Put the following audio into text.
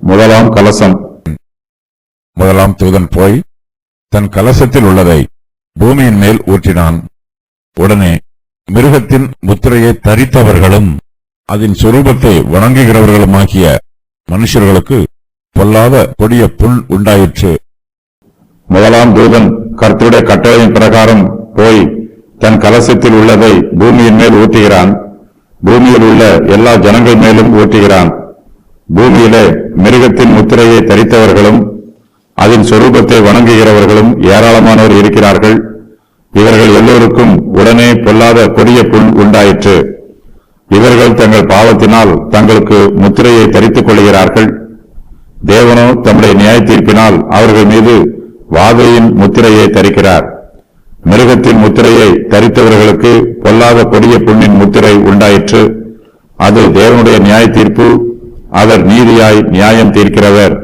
முதலாம் கலசம். முதலாம் தூதன் போய் தன் கலசத்தில் உள்ளதை பூமியின் மேல் ஊற்றினான். உடனே மிருகத்தின் முத்திரையை தரித்தவர்களும் அதன் சொரூபத்தை வணங்குகிறவர்களுமாகிய மனுஷர்களுக்கு பொல்லாத கொடிய புண் உண்டாயிற்று. முதலாம் தூதன் கர்த்தருடைய கட்டளையின் பிரகாரம் போய் தன் கலசத்தில் உள்ளதை பூமியின் மேல் ஊற்றுகிறான். பூமியில் உள்ள எல்லா ஜனங்கள் மேலும் ஊற்றுகிறான். பூமியிலே மிருகத்தின் முத்திரையை தரித்தவர்களும் அதன் சொரூபத்தை வணங்குகிறவர்களும் ஏராளமானோர் இருக்கிறார்கள். இவர்கள் எல்லோருக்கும் உடனே பொல்லாத கொடிய புண் உண்டாயிற்று. இவர்கள் தங்கள் பாவத்தினால் தங்களுக்கு முத்திரையை தரித்துக் கொள்கிறார்கள். தேவனோ தம்முடைய நியாய தீர்ப்பினால் அவர்கள் மீது வாதையின் முத்திரையை தரிக்கிறார். மிருகத்தின் முத்திரையை தரித்தவர்களுக்கு பொல்லாத கொடிய புண்ணின் முத்திரை உண்டாயிற்று. அது தேவனுடைய நியாய தீர்ப்பு. அவர் நீதியாய் நியாயம் தீர்க்கிறவர்.